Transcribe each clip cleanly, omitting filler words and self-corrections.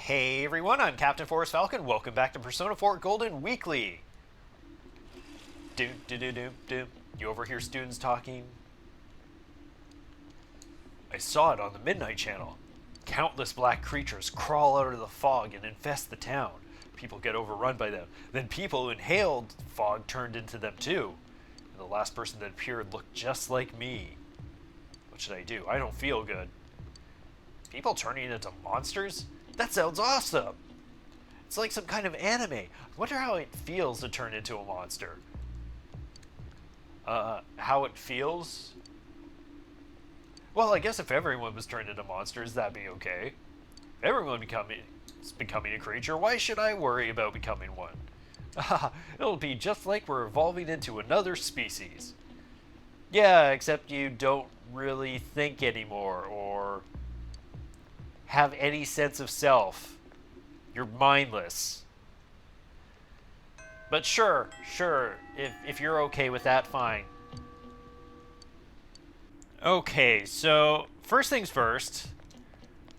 Hey everyone, I'm Captain Forrest Falcon. Welcome back to Persona 4 Golden Weekly. Do. You overhear students talking? I saw it on the Midnight Channel. Countless black creatures crawl out of the fog and infest the town. People get overrun by them. Then people who inhaled fog turned into them too. And the last person that appeared looked just like me. What should I do? I don't feel good. People turning into monsters? That sounds awesome! It's like some kind of anime. I wonder how it feels to turn into a monster. How it feels? Well, I guess if everyone was turned into monsters, that'd be okay. If everyone is becoming a creature, why should I worry about becoming one? It'll be just like we're evolving into another species. Yeah, except you don't really think anymore, or have any sense of self. You're mindless. But sure, if you're okay with that, fine. Okay, so first things first,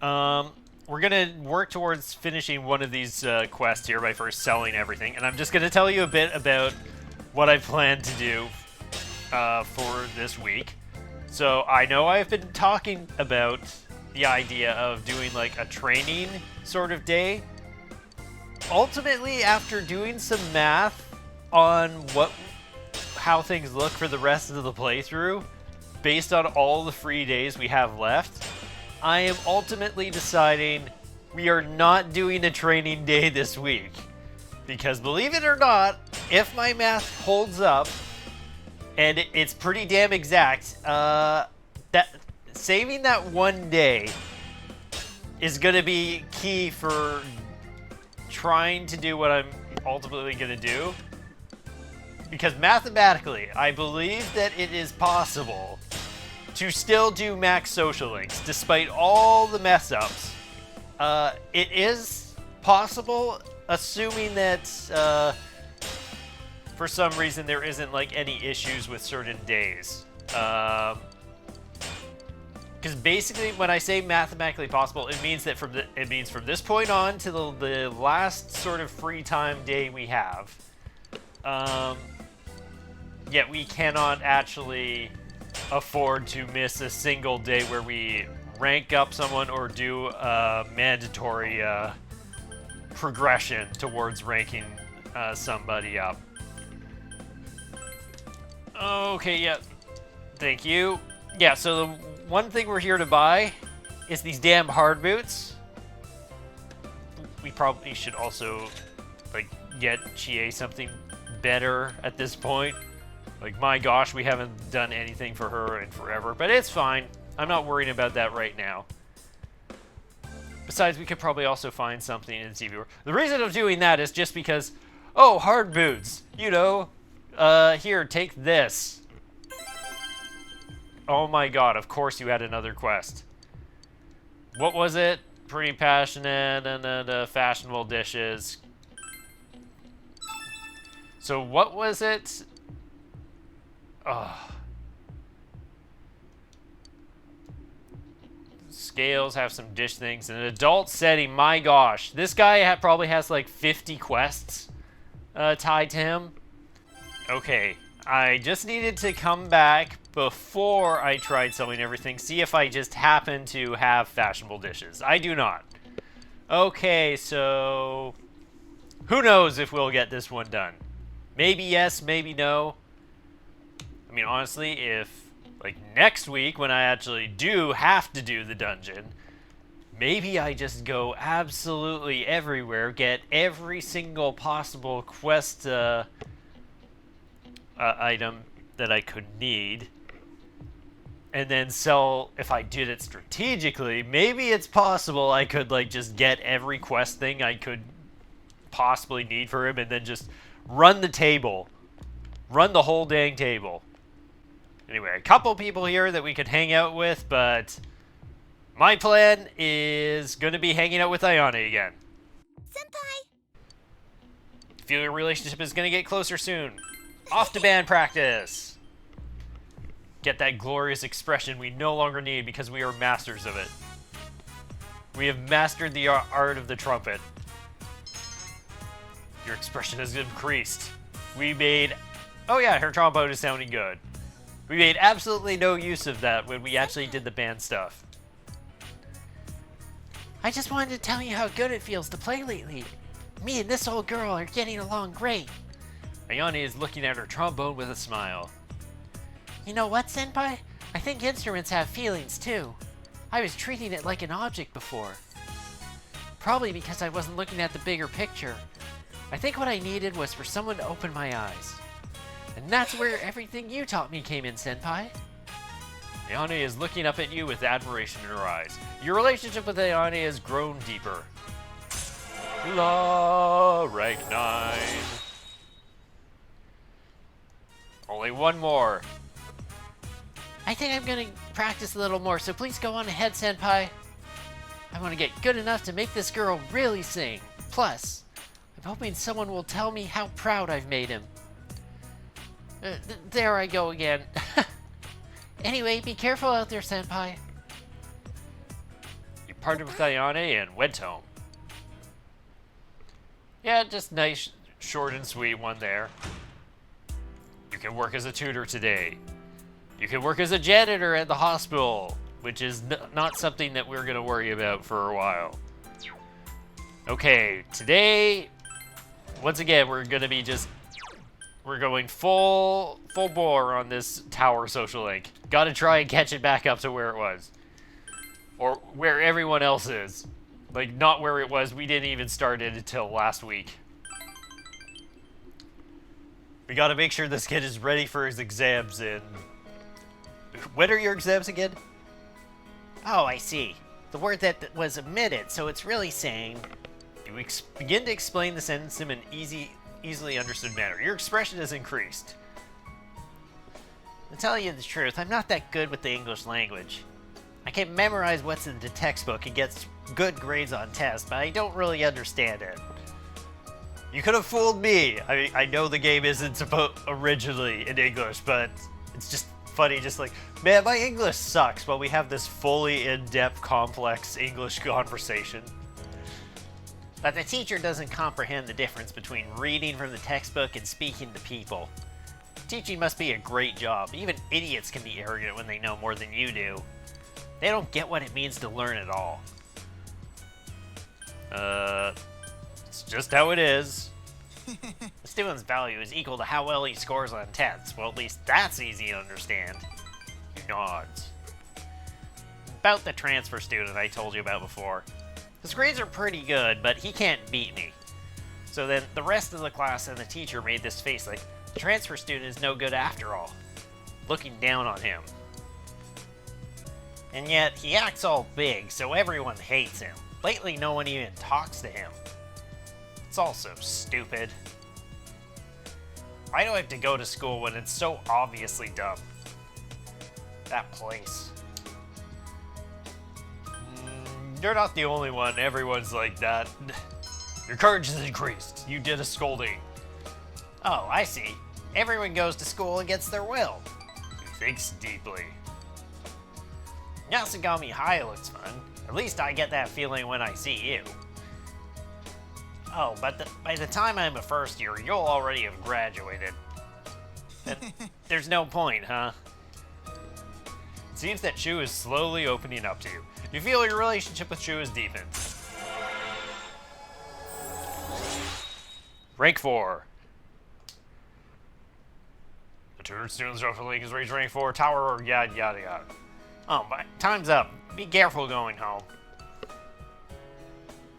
we're gonna work towards finishing one of these quests here by first selling everything, and I'm just gonna tell you a bit about what I plan to do for this week. So I know I've been talking about the idea of doing like a training sort of day. Ultimately, after doing some math on how things look for the rest of the playthrough, based on all the free days we have left, I am ultimately deciding we are not doing a training day this week. Because believe it or not, if my math holds up, and it's pretty damn exact, saving that one day is going to be key for trying to do what I'm ultimately going to do. Because mathematically, I believe that it is possible to still do max social links despite all the mess ups. It is possible, assuming that for some reason there isn't like any issues with certain days. Because basically, when I say mathematically possible, it means that from this point on to the last sort of free time day we have. Yet we cannot actually afford to miss a single day where we rank up someone or do a mandatory progression towards ranking somebody up. Okay, yeah. Thank you. Yeah, so the one thing we're here to buy is these damn hard boots. We probably should also, like, get Chie something better at this point. Like, my gosh, we haven't done anything for her in forever, but it's fine. I'm not worrying about that right now. Besides, we could probably also find something in TV. The reason of doing that is just because, oh, hard boots, you know, here, take this. Oh my god, of course you had another quest. What was it? Pretty passionate and fashionable dishes. So what was it? Scales have some dish things. An adult setting, my gosh. This guy probably has like 50 quests tied to him. Okay, I just needed to come back before I tried selling everything, see if I just happen to have fashionable dishes. I do not. Okay, so who knows if we'll get this one done. Maybe yes, maybe no. I mean, honestly, if like next week when I actually do have to do the dungeon, maybe I just go absolutely everywhere, get every single possible quest item that I could need, and then sell. If I did it strategically, maybe it's possible I could like just get every quest thing I could possibly need for him and then just run the table. Run the whole dang table. Anyway, a couple people here that we could hang out with, but my plan is going to be hanging out with Ayane again. Senpai! Feel your relationship is going to get closer soon. Off to band practice. Get that glorious expression we no longer need because we are masters of it. We have mastered the art of the trumpet. Your expression has increased. We made... Oh yeah, her trombone is sounding good. We made absolutely no use of that when we actually did the band stuff. I just wanted to tell you how good it feels to play lately. Me and this old girl are getting along great. Ayane is looking at her trombone with a smile. You know what, Senpai? I think instruments have feelings too. I was treating it like an object before. Probably because I wasn't looking at the bigger picture. I think what I needed was for someone to open my eyes. And that's where everything you taught me came in, Senpai. Ayane is looking up at you with admiration in her eyes. Your relationship with Ayane has grown deeper. La, rank 9. Only one more. I think I'm gonna practice a little more, so please go on ahead, Senpai. I want to get good enough to make this girl really sing. Plus, I'm hoping someone will tell me how proud I've made him. There I go again. Anyway, be careful out there, Senpai. You parted with Ayane and went home. Yeah, just nice, short and sweet one there. You can work as a tutor today. You can work as a janitor at the hospital, which is not something that we're going to worry about for a while. Okay, today, once again, we're going to be we're going full bore on this tower social link. Gotta try and catch it back up to where it was. Or where everyone else is. Like, not where it was. We didn't even start it until last week. We gotta make sure this kid is ready for his exams in... When are your exams again? Oh, I see. The word that was omitted, so it's really saying... You begin to explain the sentence in an easily understood manner. Your expression has increased. To tell you the truth, I'm not that good with the English language. I can memorize what's in the textbook and get good grades on tests, but I don't really understand it. You could have fooled me. I know the game isn't originally in English, but it's just funny, just like, man, my English sucks, but we have this fully in-depth, complex English conversation. But the teacher doesn't comprehend the difference between reading from the textbook and speaking to people. Teaching must be a great job. Even idiots can be arrogant when they know more than you do. They don't get what it means to learn at all. It's just how it is. A student's value is equal to how well he scores on tests. Well, at least that's easy to understand. He nods. About the transfer student I told you about before. His grades are pretty good, but he can't beat me. So then the rest of the class and the teacher made this face like, the transfer student is no good after all, looking down on him. And yet, he acts all big, so everyone hates him. Lately, no one even talks to him. It's all so stupid. Why do I have to go to school when it's so obviously dumb? That place. You're not the only one. Everyone's like that. Your courage has increased. You did a scolding. Oh, I see. Everyone goes to school against their will. He thinks deeply. Yasugami High looks fun. At least I get that feeling when I see you. Oh, but by the time I'm a first year, you'll already have graduated. There's no point, huh? It seems that Shu is slowly opening up to you. You feel your relationship with Shu has deepened. Rank 4. The tutor student's social league is reached rank 4. Tower or yada yada yada. Oh, but time's up. Be careful going home.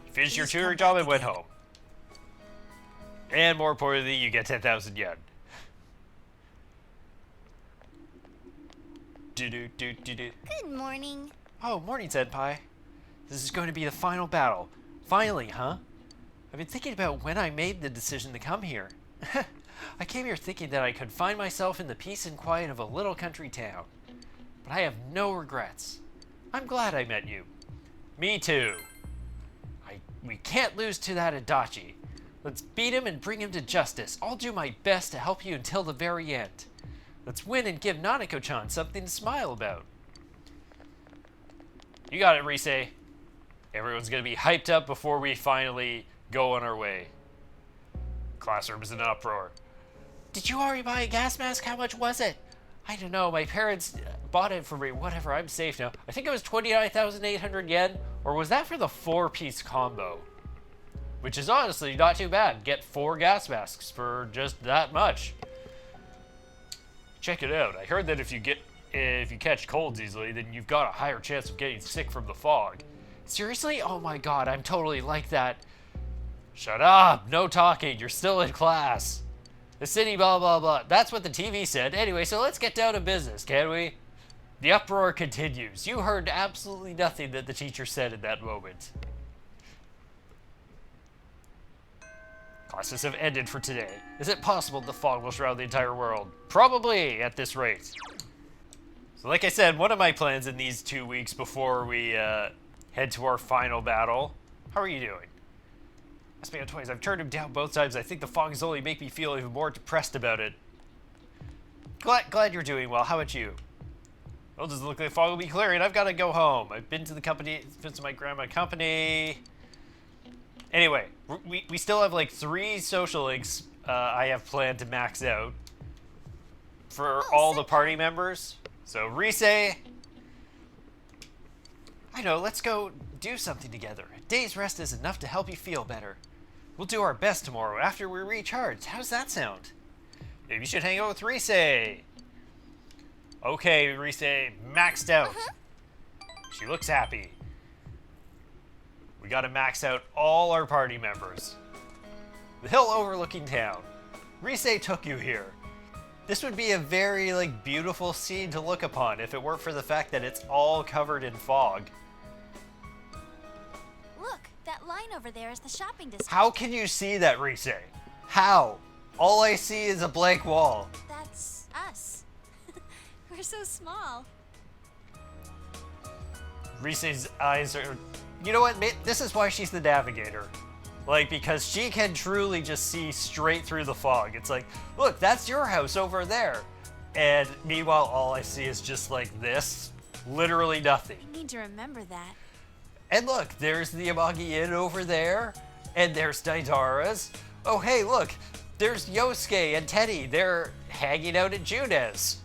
You finished your tutoring job and went home. And more importantly, you get 10,000 yen. Good morning. Oh, morning, Senpai. This is going to be the final battle. Finally, huh? I've been thinking about when I made the decision to come here. I came here thinking that I could find myself in the peace and quiet of a little country town. But I have no regrets. I'm glad I met you. Me too. We can't lose to that Adachi. Let's beat him and bring him to justice. I'll do my best to help you until the very end. Let's win and give Nanako-chan something to smile about. You got it, Risette. Everyone's going to be hyped up before we finally go on our way. Classroom's in uproar. Did you already buy a gas mask? How much was it? I don't know. My parents bought it for me. Whatever. I'm safe now. I think it was 29,800 yen. Or was that for the 4-piece combo? Which is honestly not too bad. Get 4 gas masks for just that much. Check it out. I heard that if you catch colds easily, then you've got a higher chance of getting sick from the fog. Seriously? Oh my god, I'm totally like that. Shut up! No talking. You're still in class. The city blah blah blah. That's what the TV said. Anyway, so let's get down to business, can we? The uproar continues. You heard absolutely nothing that the teacher said in that moment. Classes have ended for today. Is it possible the fog will shroud the entire world? Probably, at this rate. So like I said, one of my plans in these 2 weeks before we head to our final battle. How are you doing? Ask me on twice. I've turned him down both times. I think the fogs only make me feel even more depressed about it. Glad you're doing well. How about you? Well, doesn't look like the fog will be clearing. I've got to go home. I've been to the company, been to my grandma company. Anyway, we still have like 3 social links I have planned to max out for all the party members. So Risette, I know, let's go do something together. A day's rest is enough to help you feel better. We'll do our best tomorrow after we're recharged. How does that sound? Maybe you should hang out with Risette. Okay, Risette, maxed out. She looks happy. We gotta max out all our party members. The hill overlooking town. Risette took you here. This would be a very, beautiful scene to look upon if it weren't for the fact that it's all covered in fog. Look, that line over there is the shopping district. How can you see that, Risette? How? All I see is a blank wall. That's us. We're so small. Risette's eyes are... You know what? This is why she's the navigator. Because she can truly just see straight through the fog. It's like, look, that's your house over there. And meanwhile, all I see is just this. Literally nothing. I need to remember that. And look, there's the Amagi Inn over there. And there's Daidara's. Oh, hey, look. There's Yosuke and Teddy. They're hanging out at Junes.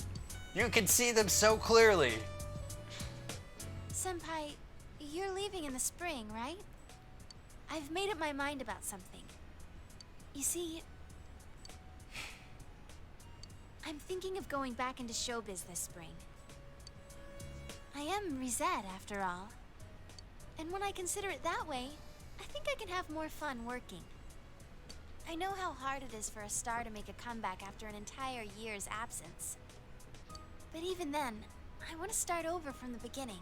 You can see them so clearly. Senpai, you're leaving in the spring, right? I've made up my mind about something. You see, I'm thinking of going back into showbiz this spring. I am Risette, after all. And when I consider it that way, I think I can have more fun working. I know how hard it is for a star to make a comeback after an entire year's absence. But even then, I want to start over from the beginning.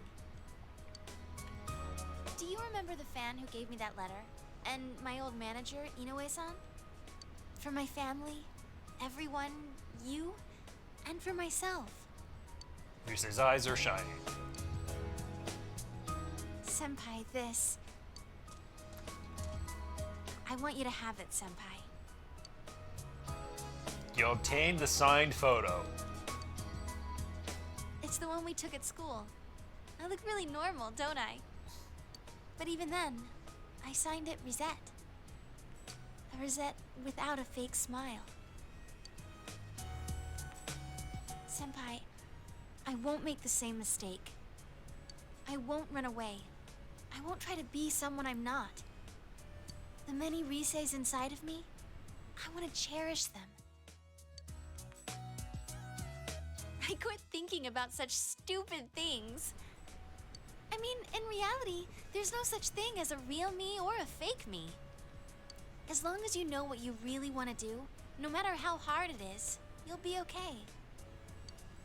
Do you remember the fan who gave me that letter? And my old manager, Inoue-san? For my family, everyone, you, and for myself. Risette's eyes are shining. Senpai, this... I want you to have it, Senpai. You obtained the signed photo. It's the one we took at school. I look really normal, don't I? But even then, I signed it Risette. A Risette without a fake smile. Senpai, I won't make the same mistake. I won't run away. I won't try to be someone I'm not. The many Riseis inside of me, I want to cherish them. I quit thinking about such stupid things. I mean, in reality, there's no such thing as a real me or a fake me. As long as you know what you really want to do, no matter how hard it is, you'll be okay.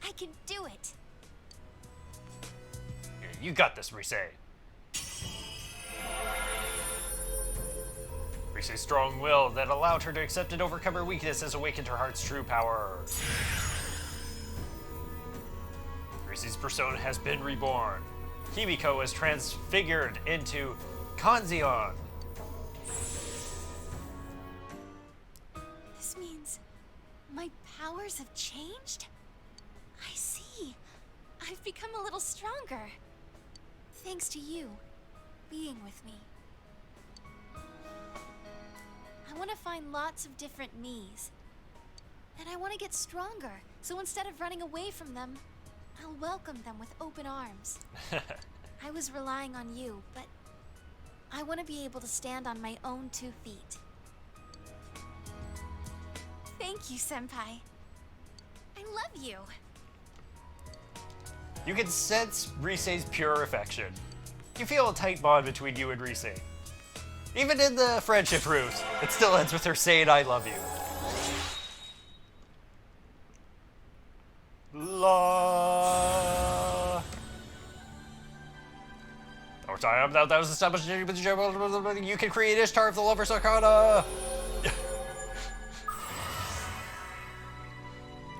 I can do it. You got this, Risette. Risette's strong will that allowed her to accept and overcome her weakness has awakened her heart's true power. Risette's persona has been reborn. Himiko is transfigured into Kanzion. This means my powers have changed? I see. I've become a little stronger. Thanks to you. being with me. I want to find lots of different me's. And I want to get stronger, so instead of running away from them, I'll welcome them with open arms. I was relying on you, but I want to be able to stand on my own 2 feet. Thank you, Senpai. I love you. You can sense Rise's pure affection. You feel a tight bond between you and Rise. Even in the friendship route, it still ends with her saying, I love you. La. Over time, that was established. You can create Ishtar of the Lover's Arcana.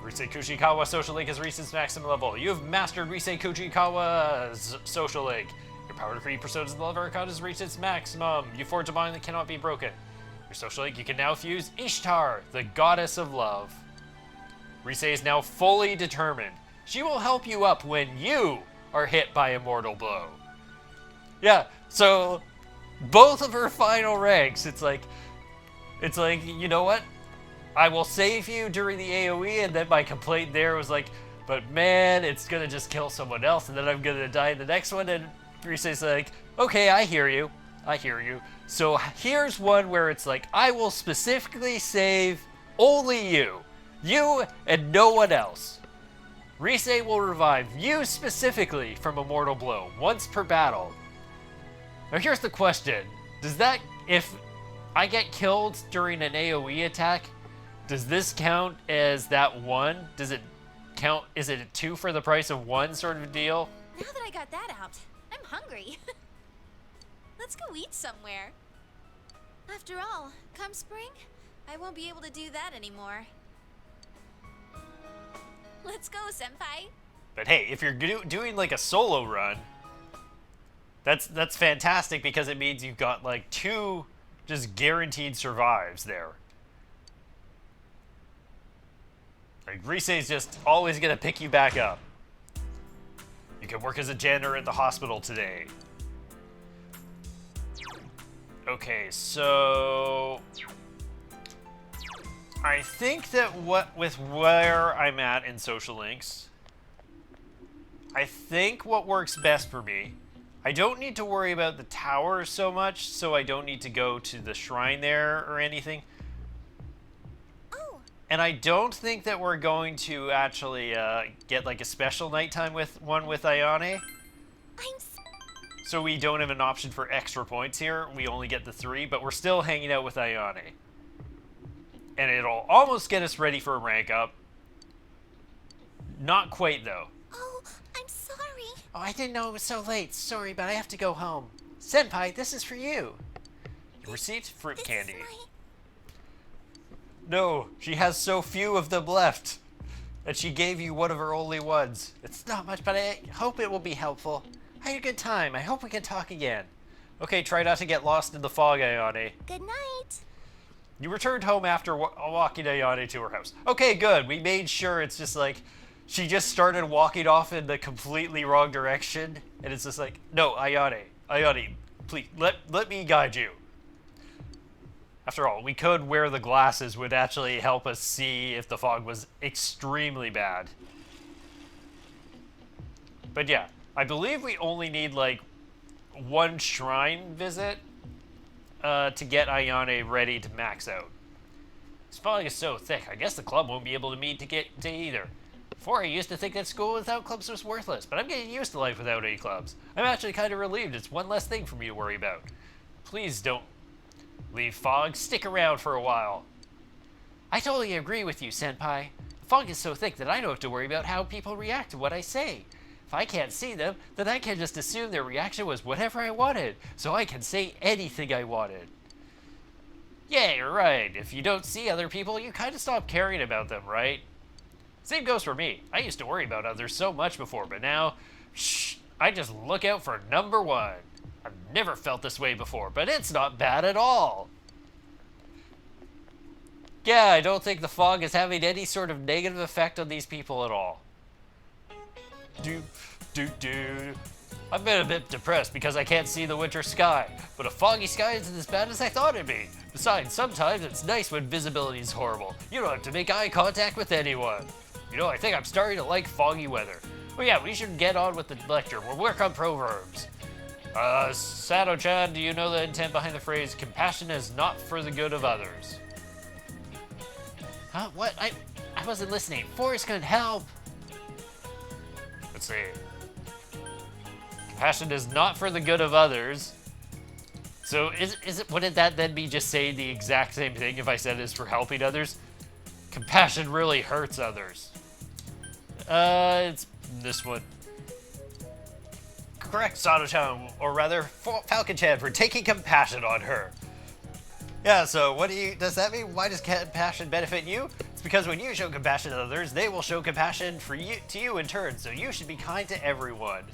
Rise Kuchikawa Social Link is Rise's maximum level. You have mastered Rise Kuchikawa's Social Link. Your power to create personas in the Lover Arcana has reached its maximum. You forge a bond that cannot be broken. Your Social Link, you can now fuse Ishtar, the goddess of love. Rise is now fully determined. She will help you up when you are hit by a mortal blow. Yeah, so both of her final ranks, it's like, you know what? I will save you during the AoE, and then my complaint there was like, but man, it's gonna just kill someone else, and then I'm gonna die in the next one, and Rise's like, okay, I hear you. So here's one where it's like, I will specifically save only you. You and no one else. Rise will revive you specifically from a mortal blow, once per battle. Now here's the question. Does that, if I get killed during an AoE attack, does this count as that one? Does it count, is it a 2 for the price of 1 sort of deal? Now that I got that out, I'm hungry. Let's go eat somewhere. After all, come spring, I won't be able to do that anymore. Let's go, Senpai. But hey, if you're doing like a solo run, that's fantastic because it means you've got like 2 just guaranteed survives there. Like Rise's just always gonna pick you back up. You can work as a janitor at the hospital today. Okay, so I think that with where I'm at in social links, I think what works best for me, I don't need to worry about the tower so much, so I don't need to go to the shrine there or anything. Oh. And I don't think that we're going to actually get like a special nighttime with Ayane. So we don't have an option for extra points here. We only get the 3, but we're still hanging out with Ayane. And it'll almost get us ready for a rank up. Not quite, though. Oh, I'm sorry. Oh, I didn't know it was so late. Sorry, but I have to go home. Senpai, this is for you. Receipt? Fruit candy. Is my... No, she has so few of them left. And she gave you one of her only ones. It's not much, but I hope it will be helpful. I had a good time. I hope we can talk again. Okay, try not to get lost in the fog, Ayane. Good night. You returned home after walking Ayane to her house. Okay, good. We made sure it's just like, she just started walking off in the completely wrong direction. And it's just like, no, Ayane, please, let me guide you. After all, we could wear the glasses would actually help us see if the fog was extremely bad. But yeah, I believe we only need like 1 shrine visit to get Ayane ready to max out. This fog is so thick, I guess the club won't be able to meet to get to either. Before I used to think that school without clubs was worthless, but I'm getting used to life without any clubs. I'm actually kind of relieved it's one less thing for me to worry about. Please don't leave fog, stick around for a while. I totally agree with you, Senpai. The fog is so thick that I don't have to worry about how people react to what I say. If I can't see them, then I can just assume their reaction was whatever I wanted, so I can say anything I wanted. Yeah, you're right. If you don't see other people, you kind of stop caring about them, right? Same goes for me. I used to worry about others so much before, but now, I just look out for number 1. I've never felt this way before, but it's not bad at all. Yeah, I don't think the fog is having any sort of negative effect on these people at all. Do. I've been a bit depressed because I can't see the winter sky, but a foggy sky isn't as bad as I thought it'd be. Besides, sometimes it's nice when visibility is horrible. You don't have to make eye contact with anyone. You know, I think I'm starting to like foggy weather. Oh yeah, we should get on with the lecture. We'll work on proverbs. Sato-chan, do you know the intent behind the phrase, compassion is not for the good of others? Huh? What? I wasn't listening. Forrest couldn't help. Let's see. Compassion is not for the good of others. So wouldn't that then be just saying the exact same thing if I said it's for helping others? Compassion really hurts others. It's this one. Correct, Sato-chan, or rather, Falcon-chan, for taking compassion on her. Yeah, so does that mean why does compassion benefit you? It's because when you show compassion to others, they will show compassion to you in turn, so you should be kind to everyone.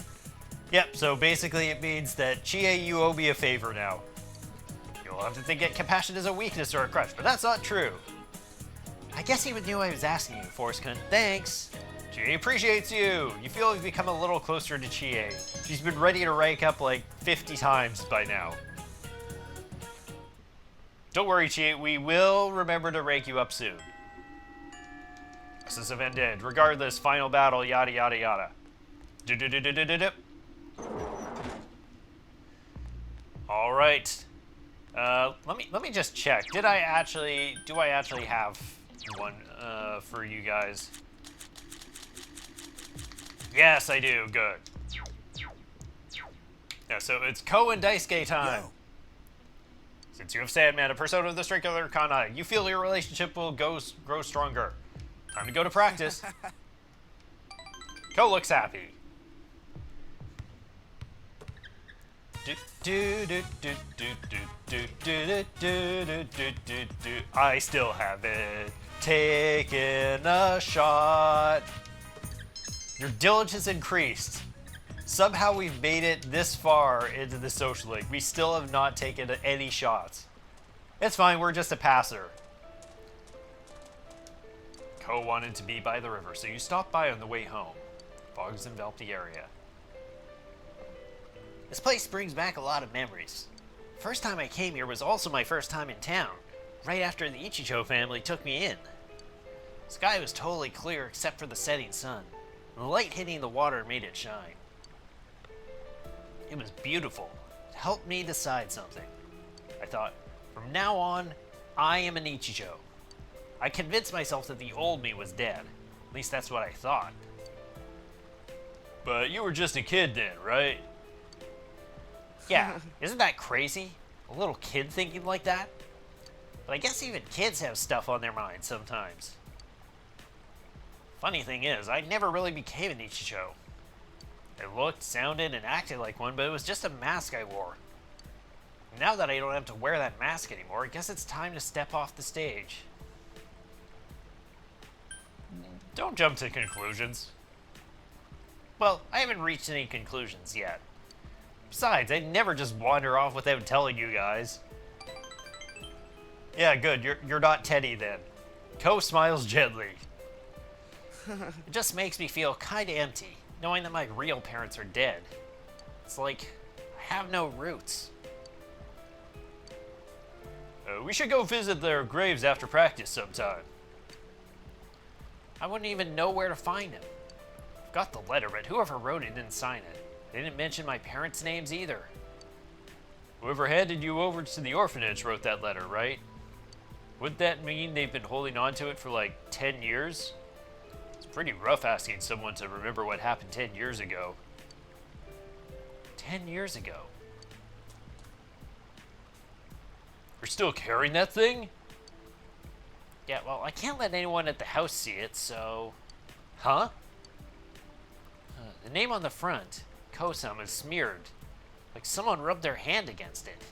Yep, so basically it means that Chie, you owe me a favor now. You'll have to think that compassion is a weakness or a crutch, but that's not true. I guess he knew I was asking you, Forrest-kun. Thanks. Chie appreciates you. You feel you've become a little closer to Chie. She's been ready to rank up like 50 times by now. Don't worry, Chie. We will remember to rank you up soon. This is event ended. Regardless, final battle, yada yada yada. All right. Let me just check. Do I actually have one for you guys? Yes, I do. Good. Yeah, so it's Ko and Daisuke time. Yo. Since you have Sandman, a persona of the Stricular Kanai, you feel your relationship will grow stronger. Time to go to practice. Ko looks happy. I still haven't taken a shot. Your diligence increased. Somehow we've made it this far into the social league. We still have not taken any shots. It's fine, we're just a passer. Ko wanted to be by the river, so you stopped by on the way home. Fogs enveloped the area. This place brings back a lot of memories. First time I came here was also my first time in town, right after the Ichijo family took me in. The sky was totally clear except for the setting sun, and the light hitting the water made it shine. It was beautiful. It helped me decide something. I thought, from now on, I am an Ichijo. I convinced myself that the old me was dead. At least that's what I thought. But you were just a kid then, right? Yeah, isn't that crazy? A little kid thinking like that? But I guess even kids have stuff on their minds sometimes. Funny thing is, I never really became an Ichijo. I looked, sounded, and acted like one, but it was just a mask I wore. Now that I don't have to wear that mask anymore, I guess it's time to step off the stage. Don't jump to conclusions. Well, I haven't reached any conclusions yet. Besides, I'd never just wander off without telling you guys. Yeah, good. You're not Teddy then. Ko smiles gently. It just makes me feel kinda empty, knowing that my real parents are dead. It's like I have no roots. We should go visit their graves after practice sometime. I wouldn't even know where to find him. I've got the letter, but whoever wrote it didn't sign it. They didn't mention my parents' names either. Whoever handed you over to the orphanage wrote that letter, right? Wouldn't that mean they've been holding on to it for like 10 years? It's pretty rough asking someone to remember what happened 10 years ago. 10 years ago? You're still carrying that thing? Yeah, well, I can't let anyone at the house see it, so... Huh? The name on the front, Kosam, is smeared. Like someone rubbed their hand against it.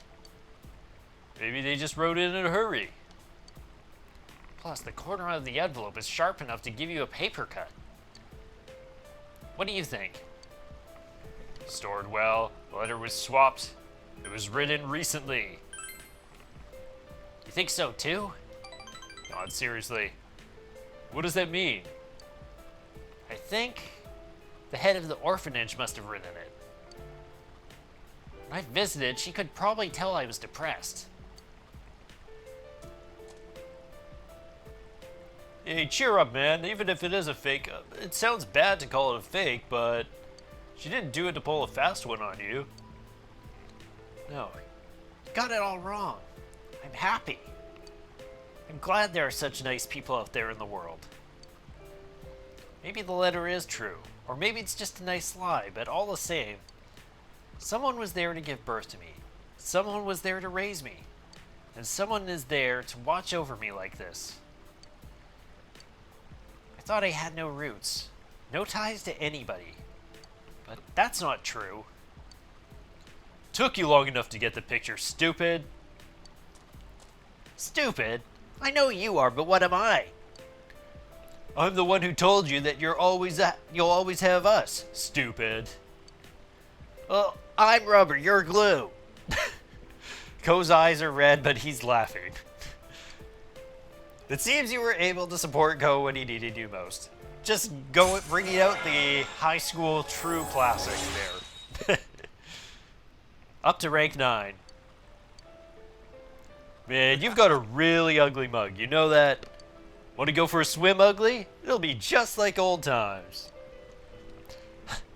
Maybe they just wrote it in a hurry. Plus, the corner of the envelope is sharp enough to give you a paper cut. What do you think? Stored well. The letter was swapped. It was written recently. You think so too? God, seriously. What does that mean? I think the head of the orphanage must have written it. I visited, she could probably tell I was depressed. Hey, cheer up, man. Even if it is a fake, it sounds bad to call it a fake, but she didn't do it to pull a fast one on you. No, got it all wrong. I'm happy. I'm glad there are such nice people out there in the world. Maybe the letter is true, or maybe it's just a nice lie, but all the same, someone was there to give birth to me. Someone was there to raise me. And someone is there to watch over me like this. I thought I had no roots, no ties to anybody. But that's not true. Took you long enough to get the picture, stupid. Stupid? I know you are, but what am I? I'm the one who told you that you'll always have us, stupid. Well, I'm rubber, you're glue. Ko's eyes are red, but he's laughing. It seems you were able to support Ko when he needed you most. Just bringing out the high school true classic there. Up to rank 9. Man, you've got a really ugly mug. You know that? Want to go for a swim, ugly? It'll be just like old times.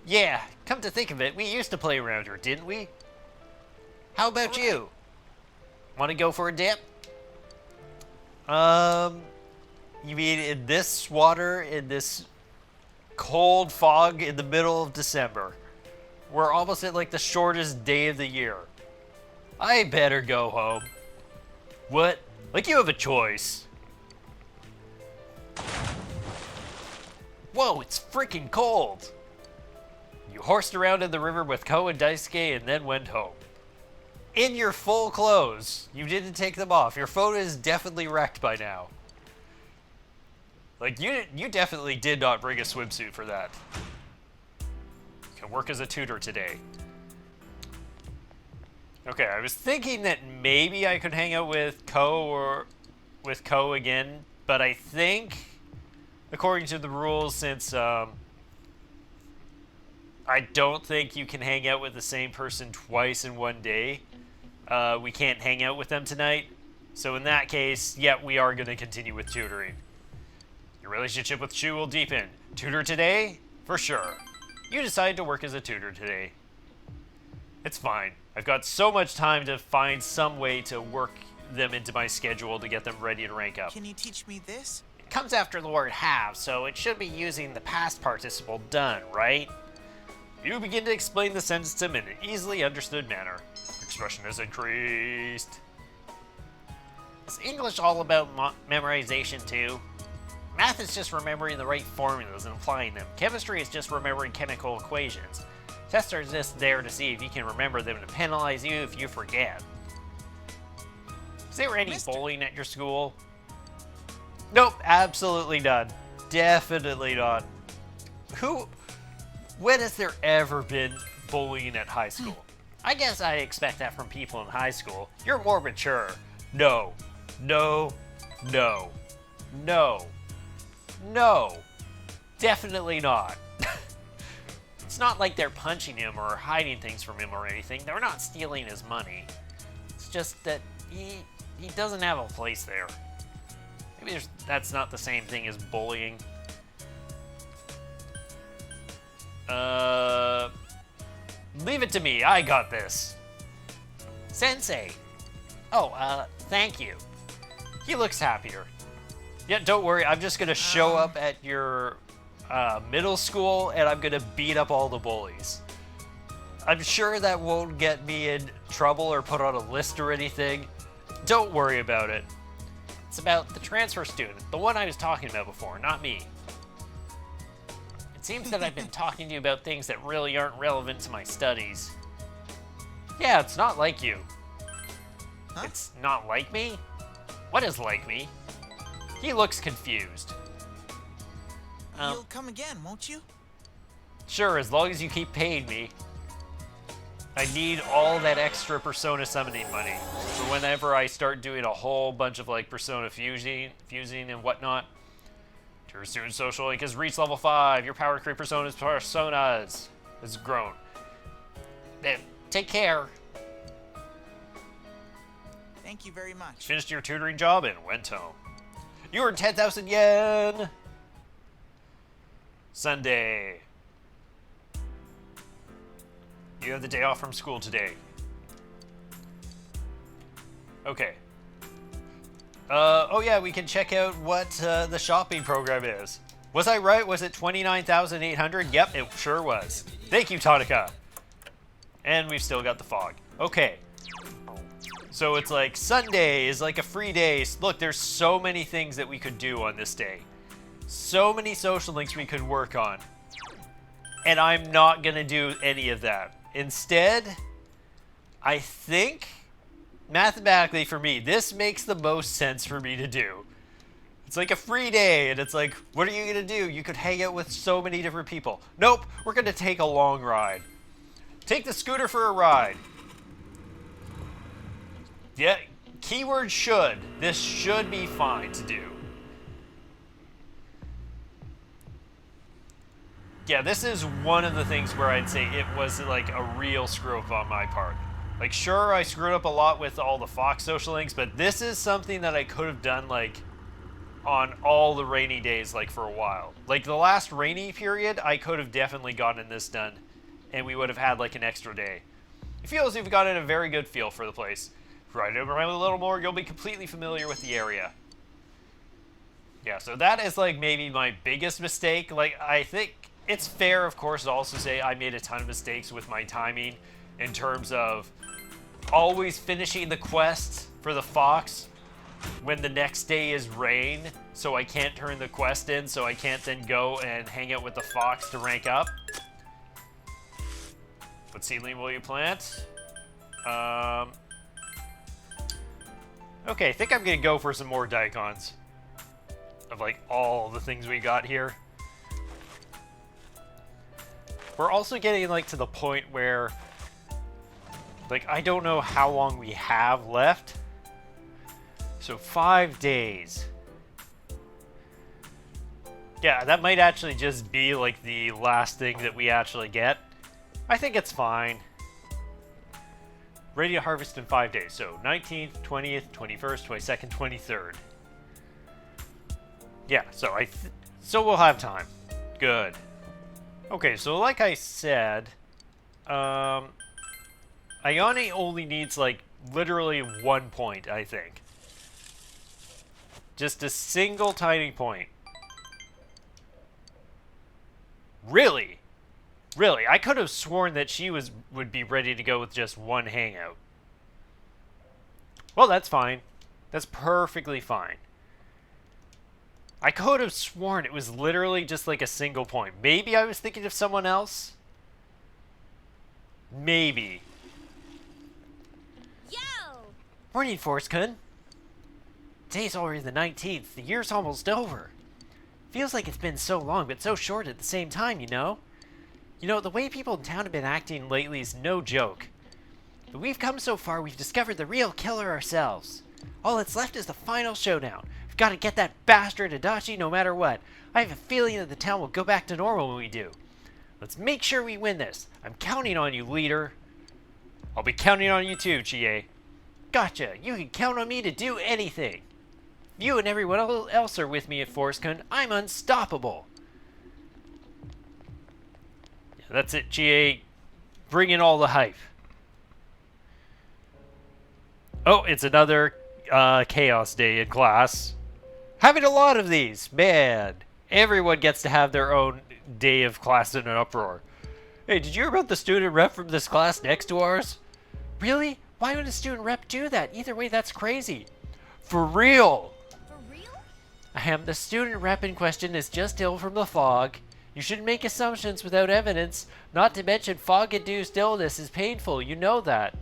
Yeah, come to think of it, we used to play around here, didn't we? How about you? Want to go for a dip? You mean in this water, in this cold fog in the middle of December? We're almost at like the shortest day of the year. I better go home. What? Like you have a choice. Whoa, it's freaking cold. You horsed around in the river with Ko and Daisuke and then went home. In your full clothes. You didn't take them off. Your phone is definitely wrecked by now. Like, you definitely did not bring a swimsuit for that. Can work as a tutor today. Okay, I was thinking that maybe I could hang out with Ko again, but I think, according to the rules, since I don't think you can hang out with the same person twice in one day, we can't hang out with them tonight. So in that case, yeah, we are going to continue with tutoring. Your relationship with Chie will deepen. Tutor today? For sure. You decided to work as a tutor today. It's fine. I've got so much time to find some way to work them into my schedule to get them ready to rank up. Can you teach me this? It comes after the word have, so it should be using the past participle done, right? You begin to explain the sentence to him in an easily understood manner. Expression has increased. Is English all about memorization too? Math is just remembering the right formulas and applying them. Chemistry is just remembering chemical equations. Tests are just there to see if you can remember them and penalize you if you forget. Is there any bowling at your school? Nope, absolutely none. Definitely not. When has there ever been bullying at high school? I guess I expect that from people in high school. You're more mature. No. No. No. No. No. Definitely not. It's not like they're punching him or hiding things from him or anything. They're not stealing his money. It's just that he doesn't have a place there. Maybe that's not the same thing as bullying. Leave it to me. I got this. Sensei. Oh, thank you. He looks happier. Yeah, don't worry. I'm just going to show up at your middle school and I'm going to beat up all the bullies. I'm sure that won't get me in trouble or put on a list or anything. Don't worry about it. It's about the transfer student, the one I was talking about before, not me. It seems that I've been talking to you about things that really aren't relevant to my studies. Yeah, it's not like you. Huh? It's not like me? What is like me? He looks confused. You'll come again, won't you? Sure, as long as you keep paying me. I need all that extra Persona summoning money for whenever I start doing a whole bunch of like Persona fusing and whatnot. Your student social link has reached level 5. Your power to create personas has grown. Take care. Thank you very much. Finished your tutoring job and went home. You earned 10,000 yen! Sunday. You have the day off from school today. Okay. Oh yeah, we can check out what the shopping program is. Was I right? Was it 29,800? Yep, it sure was. Thank you, Tonica. And we've still got the fog. Okay. So it's like Sunday is like a free day. Look, there's so many things that we could do on this day. So many social links we could work on. And I'm not gonna do any of that. Instead, I think, mathematically for me, this makes the most sense for me to do. It's like a free day, and it's like, what are you gonna do? You could hang out with so many different people. Nope, we're gonna take a long ride. Take the scooter for a ride. Yeah, keyword should. This should be fine to do. Yeah, this is one of the things where I'd say it was like a real screw up on my part. Like, sure, I screwed up a lot with all the Fox social links, but this is something that I could have done, like, on all the rainy days, like, for a while. Like, the last rainy period, I could have definitely gotten this done, and we would have had, like, an extra day. It feels you've gotten a very good feel for the place. Ride it around a little more, you'll be completely familiar with the area. Yeah, so that is, like, maybe my biggest mistake. Like, I think it's fair, of course, to also say I made a ton of mistakes with my timing in terms of always finishing the quest for the fox when the next day is rain, so I can't turn the quest in, so I can't then go and hang out with the fox to rank up. What seedling will you plant? Okay, I think I'm gonna go for some more daikons of like all the things we got here. We're also getting like to the point where like I don't know how long we have left. So 5 days. Yeah, that might actually just be like the last thing that we actually get. I think it's fine. Ready to harvest in 5 days. So 19th, 20th, 21st, 22nd, 23rd. Yeah, so we'll have time. Good. Okay, so like I said, Ayane only needs like literally 1 point, I think. Just a single tiny point. Really? Really? I could have sworn that she would be ready to go with just one hangout. Well, that's fine. That's perfectly fine. I could have sworn it was literally just like a single point. Maybe I was thinking of someone else? Maybe. Yo! Morning, Force-kun. Today's already the 19th. The year's almost over. Feels like it's been so long, but so short at the same time, you know? You know, the way people in town have been acting lately is no joke. But we've come so far, we've discovered the real killer ourselves. All that's left is the final showdown. We've got to get that bastard Adachi no matter what. I have a feeling that the town will go back to normal when we do. Let's make sure we win this. I'm counting on you, leader. I'll be counting on you too, Chie. Gotcha. You can count on me to do anything. You and everyone else are with me at Force-kun. I'm unstoppable. Yeah, that's it, Chie. Bring in all the hype. Oh, it's another chaos day in class. Having a lot of these, man. Everyone gets to have their own day of class in an uproar. Hey, did you hear about the student rep from this class next to ours? Really? Why would a student rep do that? Either way, that's crazy. For real. For real? Ahem, the student rep in question is just ill from the fog. You shouldn't make assumptions without evidence. Not to mention fog-induced illness is painful. You know that.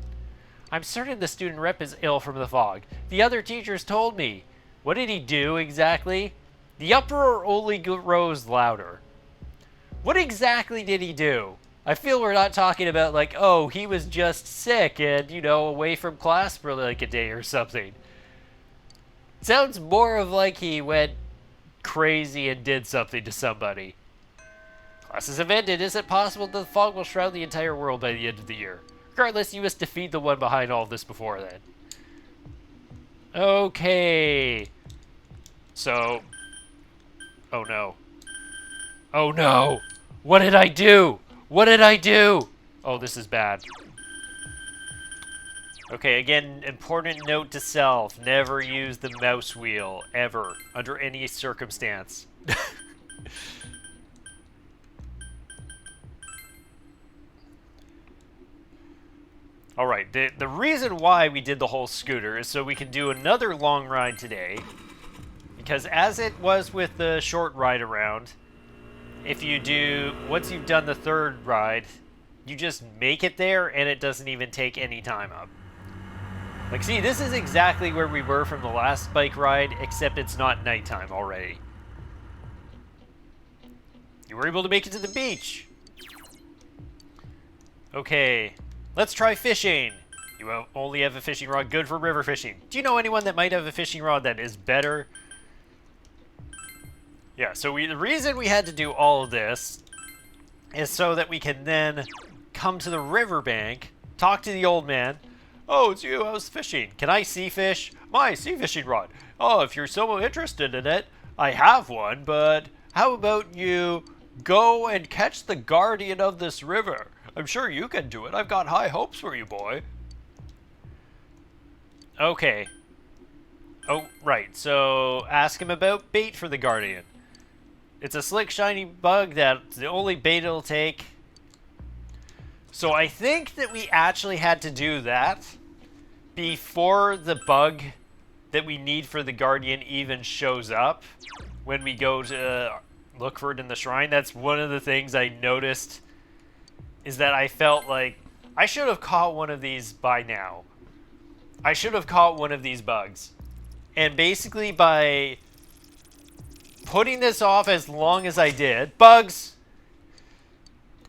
I'm certain the student rep is ill from the fog. The other teachers told me. What did he do exactly? The uproar only grows louder. What exactly did he do? I feel we're not talking about like, oh, he was just sick and, you know, away from class for like a day or something. Sounds more of like he went crazy and did something to somebody. Classes have ended. Is it possible that the fog will shroud the entire world by the end of the year? Regardless, you must defeat the one behind all of this before then. Okay. So... Oh no. Oh no! What did I do? What did I do? Oh, this is bad. Okay, again, important note to self. Never use the mouse wheel, ever, under any circumstance. Alright, the reason why we did the whole scooter is so we can do another long ride today. Because as it was with the short ride around, if you do, once you've done the third ride, you just make it there and it doesn't even take any time up. Like, see, this is exactly where we were from the last bike ride, except it's not nighttime already. You were able to make it to the beach. Okay, let's try fishing. You only have a fishing rod good for river fishing. Do you know anyone that might have a fishing rod that is better? Yeah, so the reason we had to do all of this is so that we can then come to the riverbank, talk to the old man. Oh, it's you, I was fishing. Can I sea fish? My sea fishing rod. Oh, if you're so interested in it, I have one, but how about you go and catch the guardian of this river? I'm sure you can do it. I've got high hopes for you, boy. Okay. Oh, right, so ask him about bait for the guardian. It's a slick, shiny bug that's the only bait it'll take. So I think that we actually had to do that before the bug that we need for the Guardian even shows up when we go to look for it in the shrine. That's one of the things I noticed, is that I felt like I should have caught one of these by now. I should have caught one of these bugs. And basically by putting this off as long as I did, bugs,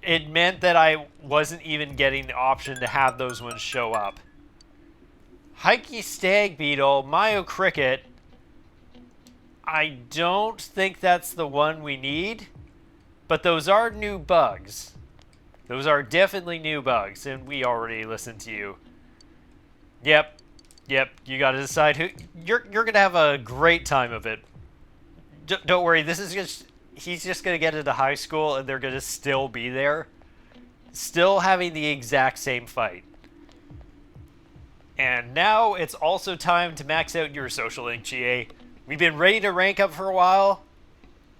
it meant that I wasn't even getting the option to have those ones show up. Hikey stag beetle, Mayo cricket, I don't think that's the one we need, but those are new bugs. Those are definitely new bugs, and we already listened to you. Yep, you gotta decide who, you're gonna have a great time of it. Don't worry, this is just, he's just gonna get into high school and they're gonna still be there. Still having the exact same fight. And now it's also time to max out your social link, Chie. We've been ready to rank up for a while.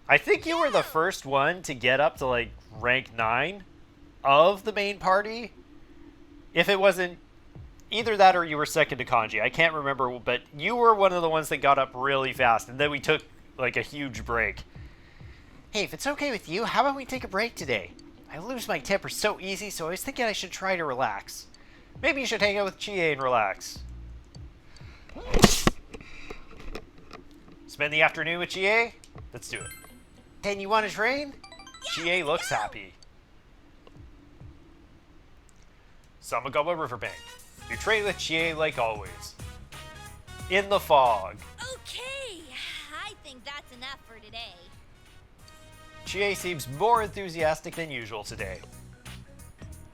I think you were the first one to get up to like rank 9 of the main party. If it wasn't either that or you were second to Kanji. I can't remember, but you were one of the ones that got up really fast, and then we took like a huge break. Hey, if it's okay with you, how about we take a break today? I lose my temper so easy, so I was thinking I should try to relax. Maybe you should hang out with Chie and relax. Spend the afternoon with Chie? Let's do it. Then you want to train? Chie looks happy. Samagawa Riverbank. You train with Chie like always. In the fog. Okay, I think that's enough for today. Chie seems more enthusiastic than usual today.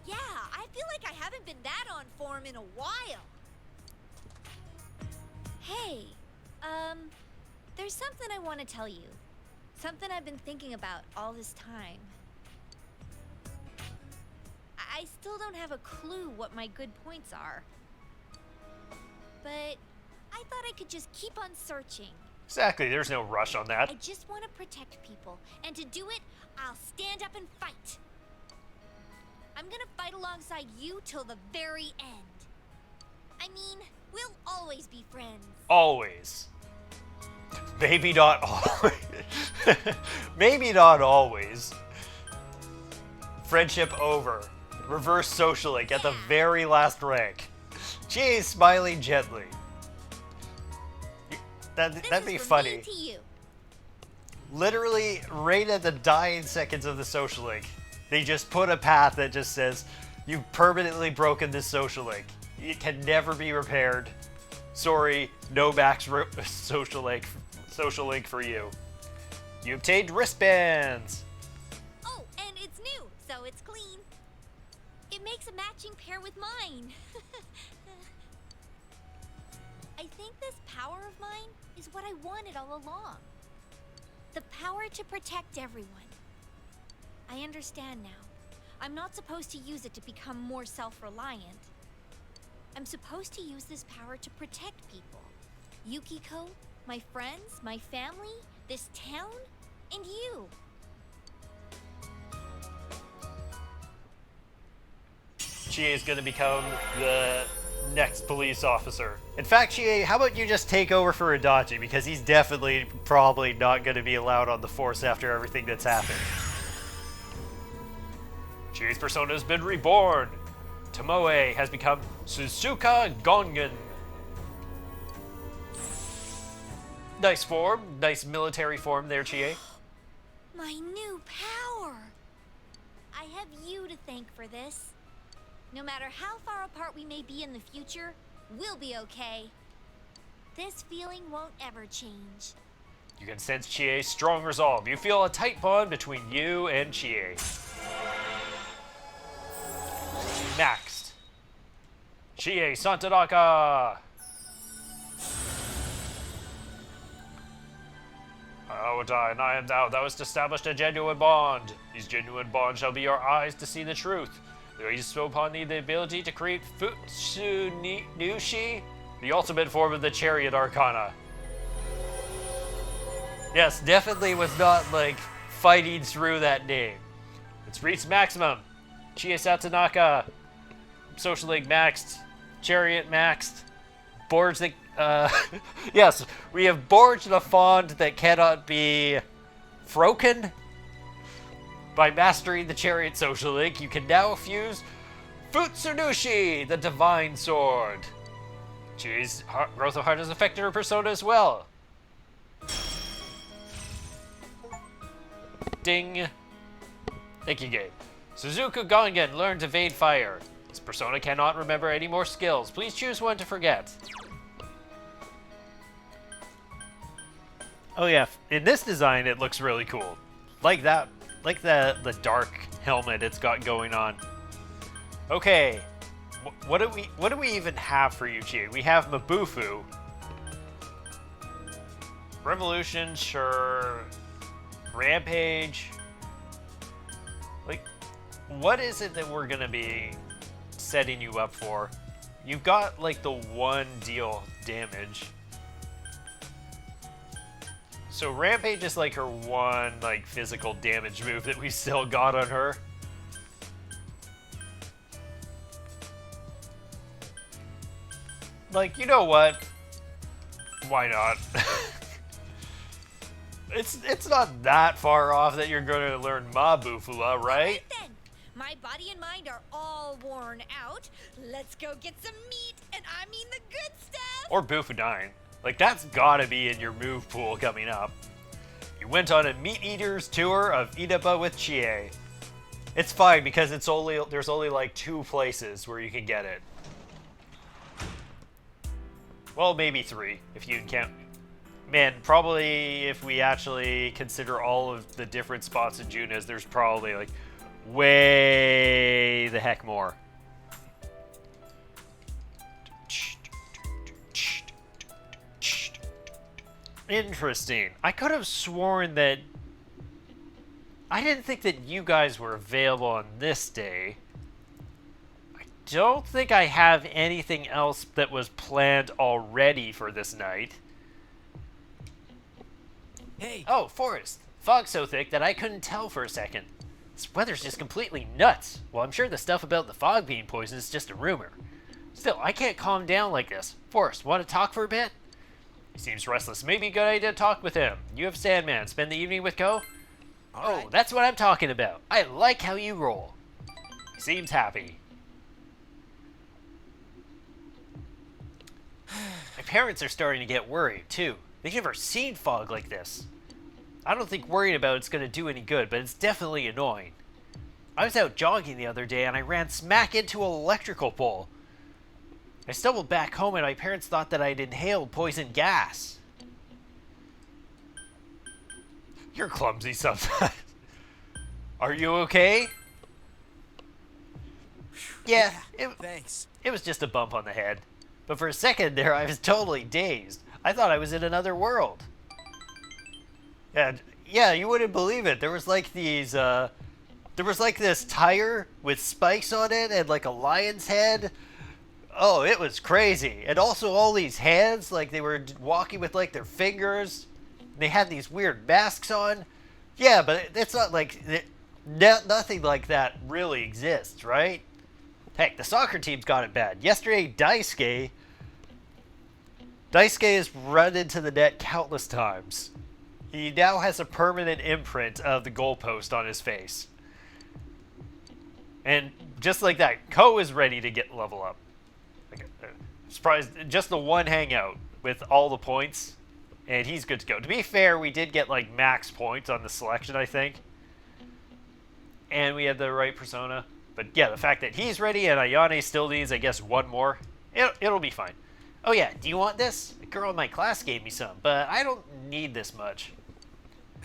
Yeah, I feel like I haven't been that on form in a while. Hey, there's something I want to tell you. Something I've been thinking about all this time. I still don't have a clue what my good points are. But I thought I could just keep on searching. Exactly, there's no rush on that. I just want to protect people, and to do it, I'll stand up and fight. I'm gonna fight alongside you till the very end. I mean, we'll always be friends. Always. Maybe not always. Maybe not always. Friendship over. Reverse social link at the very last rank. Chie is smiling gently. That'd be funny. To you. Literally, right at the dying seconds of the social link, they just put a path that just says, "You've permanently broken this social link. It can never be repaired. Sorry, no max social link for you. You obtained wristbands." Oh, and it's new, so it's clean. It makes a matching pair with mine. I think this power of mine is what I wanted all along. The power to protect everyone. I understand now. I'm not supposed to use it to become more self-reliant. I'm supposed to use this power to protect people. Yukiko, my friends, my family, this town, and you. Chie is going to become the next police officer. In fact, Chie, how about you just take over for Adachi, because he's definitely probably not going to be allowed on the force after everything that's happened. Chie's persona has been reborn. Tomoe has become Suzuka Gongen. Nice form, nice military form there, Chie. My new power! I have you to thank for this. No matter how far apart we may be in the future, we'll be okay. This feeling won't ever change. You can sense Chie's strong resolve. You feel a tight bond between you and Chie. Maxed. Chie Santanaka! And I am thou. Thou hast established a genuine bond. These genuine bonds shall be your eyes to see the truth. They bestow upon thee the ability to create Futsunushi, the ultimate form of the Chariot Arcana. Yes, definitely was not, like, fighting through that name. It's reached maximum. Chie Satanaka, Social Link maxed, Chariot maxed, boards that, yes, we have boards the font that cannot be broken. By mastering the Chariot Social Link, you can now fuse Futsunushi, the Divine Sword. Chie's growth of heart has affected her persona as well. Ding. Thank you, Gabe. Suzuka Gongen learned to evade fire. This persona cannot remember any more skills. Please choose one to forget. Oh yeah, in this design it looks really cool. Like that, like the dark helmet it's got going on. Okay, what do we even have for you, Chie? We have Mabufu. Revolution, sure. Rampage. Like, what is it that we're gonna be setting you up for? You've got like the one deal damage. So Rampage is like her one like physical damage move that we still got on her. Like, you know what? Why not? It's not that far off that you're going to learn Mabufula, right? Right then. My body and mind are all worn out. Let's go get some meat, and I mean the good stuff. Or Bufudine. Like, that's gotta be in your move pool coming up. You went on a meat eater's tour of Idaba with Chie. It's fine because there's only like 2 places where you can get it. Well, maybe 3 if you can count. Man, probably if we actually consider all of the different spots in Junes, there's probably like way the heck more. Interesting. I could have sworn that I didn't think that you guys were available on this day. I don't think I have anything else that was planned already for this night. Hey. Oh, Forest. Fog so thick that I couldn't tell for a second. This weather's just completely nuts. Well, I'm sure the stuff about the fog being poison is just a rumor. Still, I can't calm down like this. Forest, want to talk for a bit? He seems restless. Maybe a good idea to talk with him. You have Sandman. Spend the evening with Ko? All right. Oh, that's what I'm talking about. I like how you roll. He seems happy. My parents are starting to get worried, too. They've never seen fog like this. I don't think worrying about it's going to do any good, but it's definitely annoying. I was out jogging the other day and I ran smack into an electrical pole. I stumbled back home and my parents thought that I'd inhaled poison gas. You're clumsy sometimes. Are you okay? Yeah, Thanks. it was just a bump on the head. but for a second there I was totally dazed. I thought I was in another world. And yeah, you wouldn't believe it. There was like these, there was like this tire with spikes on it and like a lion's head. Oh, it was crazy. And also all these hands, like they were walking with like their fingers. They had these weird masks on. Yeah, but it's not like, nothing like that really exists, right? Heck, the soccer team's got it bad. Yesterday, Daisuke has run into the net countless times. He now has a permanent imprint of the goalpost on his face. And just like that, Ko is ready to get level up. Surprised, just the one hangout with all the points, and he's good to go. To be fair, we did get like max points on the selection, I think. And we had the right persona. But yeah, the fact that he's ready and Ayane still needs, I guess, one more, it'll be fine. Oh yeah, do you want this? A girl in my class gave me some, but I don't need this much.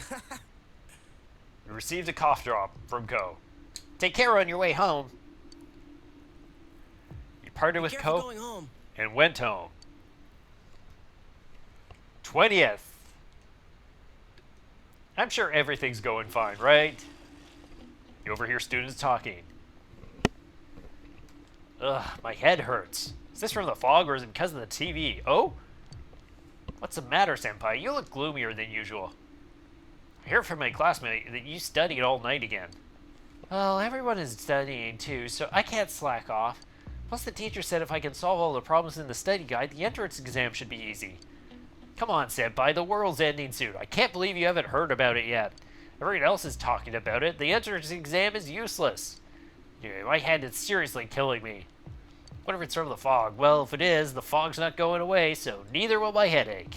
We received a cough drop from Ko. Take care on your way home. You parted with Ko going home. And went home. 20th. I'm sure everything's going fine, right? You overhear students talking. Ugh, my head hurts. Is this from the fog or is it because of the TV? Oh? What's the matter, senpai? You look gloomier than usual. I hear from my classmate that you studied all night again. Well, everyone is studying too, so I can't slack off. Plus the teacher said if I can solve all the problems in the study guide, the entrance exam should be easy. Come on, senpai, the world's ending soon. I can't believe you haven't heard about it yet. Everyone else is talking about it. The entrance exam is useless. Yeah, my head is seriously killing me. What if it's from the fog? Well, if it is, the fog's not going away, so neither will my headache.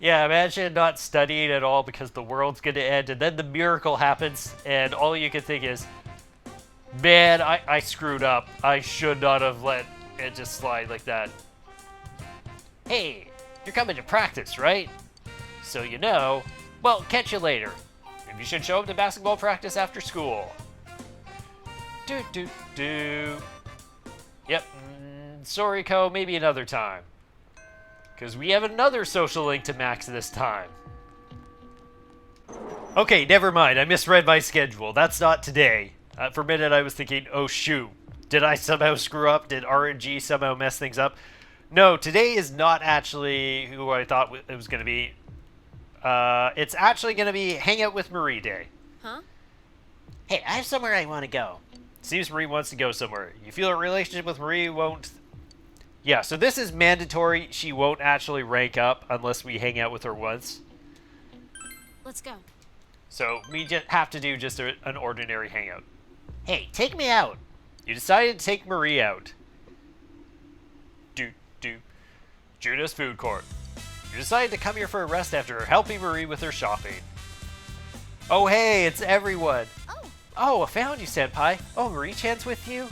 Yeah, imagine not studying at all because the world's going to end, and then the miracle happens, and all you can think is, man, I screwed up. I should not have let it just slide like that. Hey, you're coming to practice, right? So you know. Well, catch you later. Maybe you should show up to basketball practice after school. Yep, sorry, Ko, maybe another time. Because we have another social link to max this time. Okay, never mind. I misread my schedule. That's not today. For a minute, I was thinking, oh, shoot. Did I somehow screw up? Did RNG somehow mess things up? No, today is not actually who I thought it was going to be. It's actually going to be Hangout with Marie Day. Huh? Hey, I have somewhere I want to go. Seems Marie wants to go somewhere. You feel a relationship with Marie won't... Yeah, so this is mandatory. She won't actually rank up unless we hang out with her once. Let's go. So we just have to do just an ordinary hangout. Hey, take me out. You decided to take Marie out. Judas Food Court. You decided to come here for a rest after helping Marie with her shopping. Oh hey, it's everyone. Oh, I found you, senpai. Oh, Marie-chan's with you?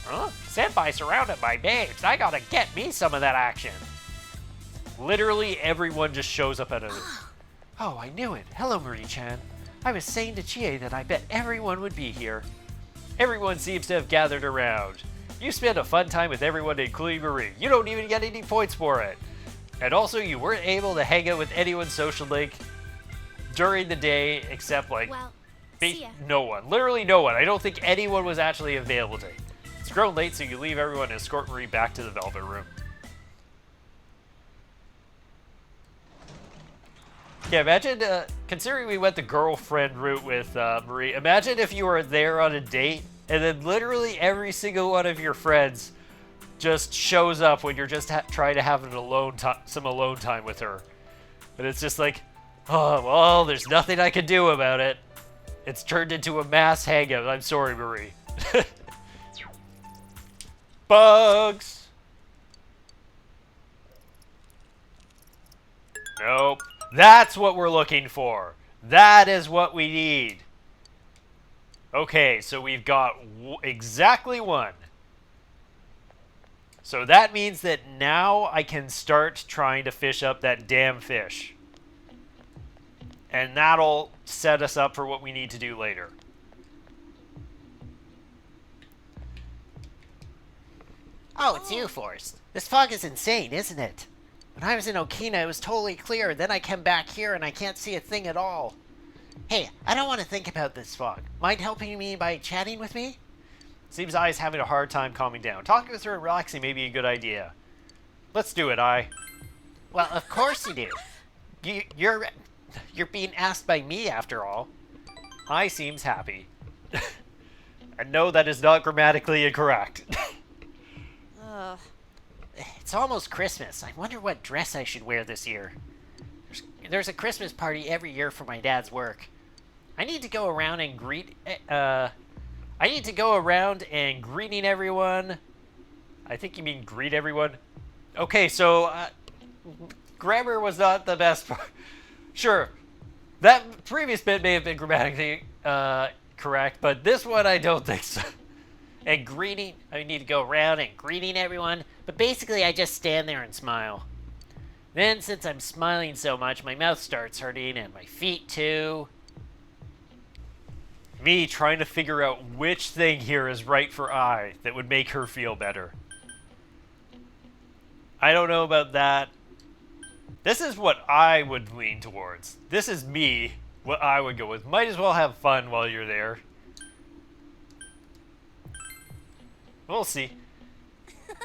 Huh? Senpai surrounded by babes. I gotta get me some of that action. Literally everyone just shows up out of it. Oh, I knew it. Hello, Marie-chan. I was saying to Chie that I bet everyone would be here. Everyone seems to have gathered around. You spent a fun time with everyone, including Marie. You don't even get any points for it. And also, you weren't able to hang out with anyone's social link during the day except, like, Well, see ya. no one. Literally no one. I don't think anyone was actually available today. It's grown late, so you leave everyone and escort Marie back to the Velvet Room. Yeah, imagine, considering we went the girlfriend route with Marie, imagine if you were there on a date, and then literally every single one of your friends just shows up when you're just trying to have some alone time with her. And it's just like, oh, well, there's nothing I can do about it. It's turned into a mass hangout. I'm sorry, Marie. Bugs! Nope. That's what we're looking for. That is what we need. Okay, so we've got exactly one. So that means that now I can start trying to fish up that damn fish. And that'll set us up for what we need to do later. Oh, it's you, Forrest. This fog is insane, isn't it? When I was in Okina, it was totally clear. Then I come back here and I can't see a thing at all. Hey, I don't want to think about this fog. Mind helping me by chatting with me? Seems Ai's having a hard time calming down. Talking with her and relaxing may be a good idea. Let's do it, Ai. Well, of course you do. You're being asked by me, after all. Ai seems happy. And no, that is not grammatically incorrect. Ugh. It's almost Christmas. I wonder what dress I should wear this year. There's a Christmas party every year for my dad's work. I need to go around and greeting everyone. I think you mean greet everyone. Okay, so grammar was not the best part. Sure, that previous bit may have been grammatically correct, but this one I don't think so. And I need to go around and greeting everyone, but basically I just stand there and smile. Then, since I'm smiling so much, my mouth starts hurting and my feet too. Me trying to figure out which thing here is right for Ai that would make her feel better. I don't know about that. This is what I would lean towards. This is me, what I would go with. Might as well have fun while you're there. We'll see.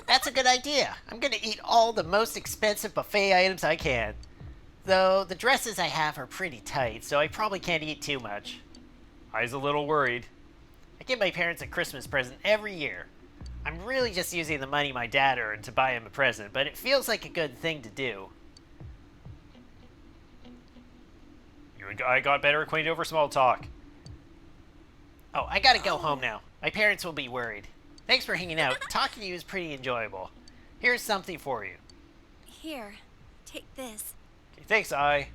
That's a good idea. I'm gonna eat all the most expensive buffet items I can. Though, the dresses I have are pretty tight, so I probably can't eat too much. Ai's a little worried. I give my parents a Christmas present every year. I'm really just using the money my dad earned to buy him a present, but it feels like a good thing to do. You and I got better acquainted over small talk. Oh, I gotta go home now. My parents will be worried. Thanks for hanging out. Talking to you is pretty enjoyable. Here's something for you. Here, take this. Okay, thanks, Ai.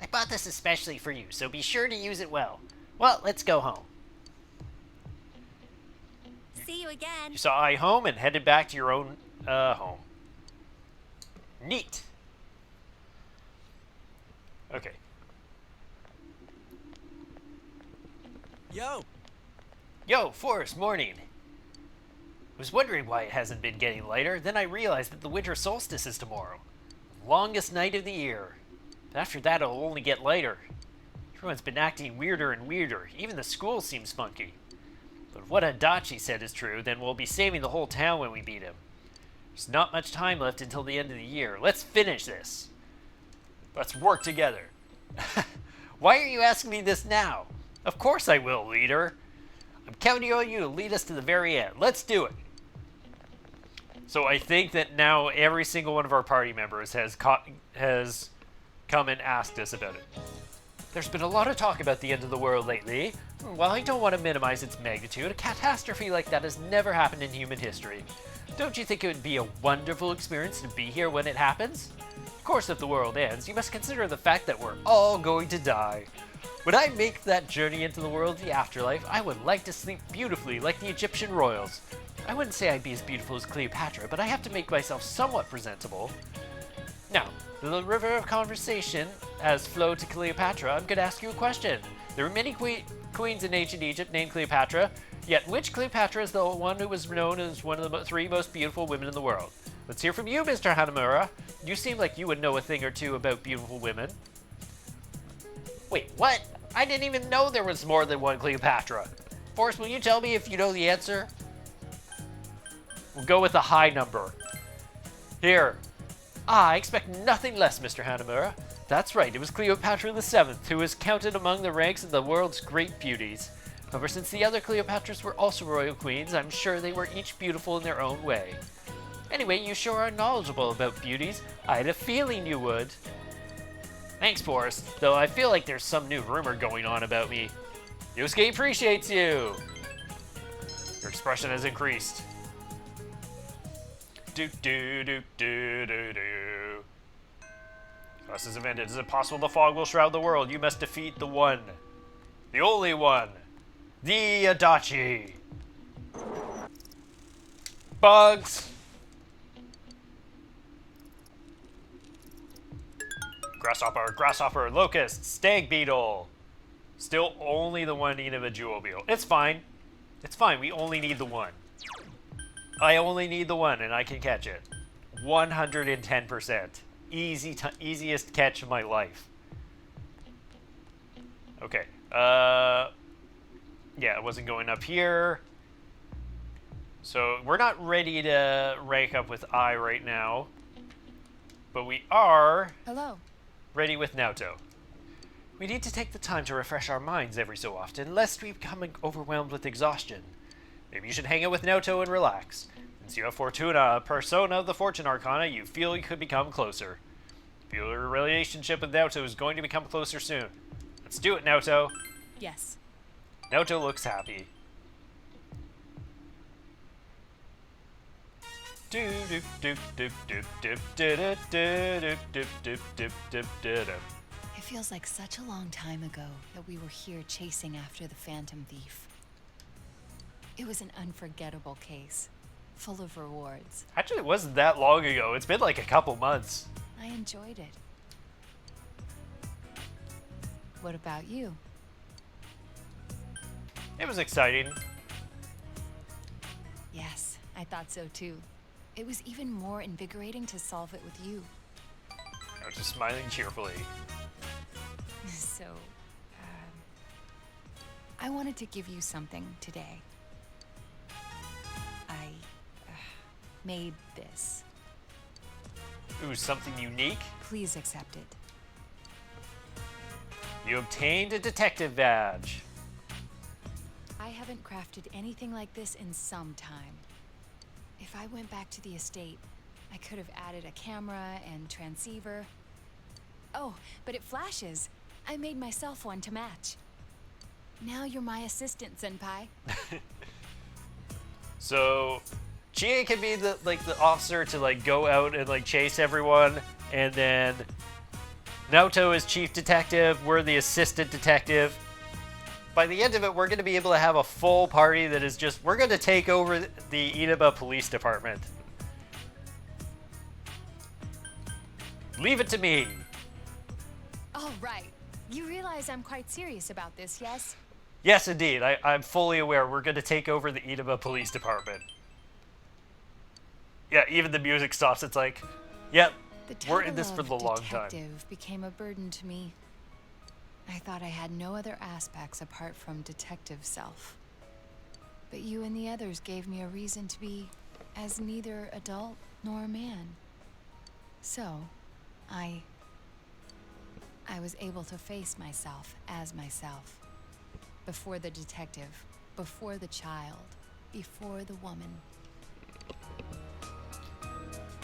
I bought this especially for you, so be sure to use it well. Well, let's go home. See you again. You saw Ai home and headed back to your own home. Neat. Okay. Yo, Yo, Forrest, morning. I was wondering why it hasn't been getting lighter, then I realized that the winter solstice is tomorrow. Longest night of the year. But after that, it'll only get lighter. Everyone's been acting weirder and weirder. Even the school seems funky. But if what Adachi said is true, then we'll be saving the whole town when we beat him. There's not much time left until the end of the year. Let's finish this. Let's work together. Why are you asking me this now? Of course I will, leader. I'm counting on you to lead us to the very end. Let's do it. So I think that now every single one of our party members has come and asked us about it. There's been a lot of talk about the end of the world lately. While I don't want to minimize its magnitude, a catastrophe like that has never happened in human history. Don't you think it would be a wonderful experience to be here when it happens? Of course, if the world ends, you must consider the fact that we're all going to die. When I make that journey into the world of the afterlife, I would like to sleep beautifully like the Egyptian royals. I wouldn't say I'd be as beautiful as Cleopatra, but I have to make myself somewhat presentable. Now, the river of conversation has flowed to Cleopatra. I'm going to ask you a question. There were many queens in ancient Egypt named Cleopatra, yet which Cleopatra is the one who was known as one of the three most beautiful women in the world? Let's hear from you, Mr. Hanamura. You seem like you would know a thing or two about beautiful women. Wait, what? I didn't even know there was more than one Cleopatra. Forrest, will you tell me if you know the answer? We'll go with a high number. Here. I expect nothing less, Mr. Hanamura. That's right, it was Cleopatra the 7th, who is counted among the ranks of the world's great beauties. However, since the other Cleopatras were also royal queens, I'm sure they were each beautiful in their own way. Anyway, you sure are knowledgeable about beauties. I had a feeling you would. Thanks, Forrest, though I feel like there's some new rumor going on about me. Yosuke appreciates you. Your expression has increased. Do do do do do do. Class is ended. Is it possible the fog will shroud the world? You must defeat the one. The only one. The Adachi. Bugs. Grasshopper, grasshopper, locust, stag beetle. Still only the one individual beetle. It's fine. It's fine. We only need the one. I only need the one, and I can catch it. 110%. Easiest catch of my life. Okay. Yeah, it wasn't going up here. So we're not ready to rank up with I right now. But we are Hello. ready with Naoto. We need to take the time to refresh our minds every so often, lest we become overwhelmed with exhaustion. Maybe you should hang out with Naoto and relax. Since you have Fortuna, a persona of the Fortune Arcana, you feel you could become closer. Feel your relationship with Naoto is going to become closer soon. Let's do it, Naoto. Yes. Naoto looks happy. It feels like such a long time ago that we were here chasing after the Phantom Thief. It was an unforgettable case, full of rewards. Actually, it wasn't that long ago. It's been like a couple months. I enjoyed it. What about you? It was exciting. Yes, I thought so too. It was even more invigorating to solve it with you. I was just smiling cheerfully. So, I wanted to give you something today. I made this. Ooh, something unique? Please accept it. You obtained a detective badge. I haven't crafted anything like this in some time. If I went back to the estate, I could have added a camera and transceiver. Oh, but it flashes. I made myself one to match. Now you're my assistant, Senpai. So, Chie can be the officer to go out and chase everyone, and then Naoto is chief detective. We're the assistant detective. By the end of it, we're going to be able to have a full party that is just, we're going to take over the Inaba Police Department. Leave it to me. All right. You realize I'm quite serious about this, yes? Yes, indeed. I'm fully aware. We're going to take over the Inaba Police Department. Yeah, even the music stops. It's like, yep, we're in this for the long time. Detective became a burden to me. I thought I had no other aspects apart from detective self. But you and the others gave me a reason to be as neither adult nor man. So, I was able to face myself as myself. Before the detective, before the child, before the woman.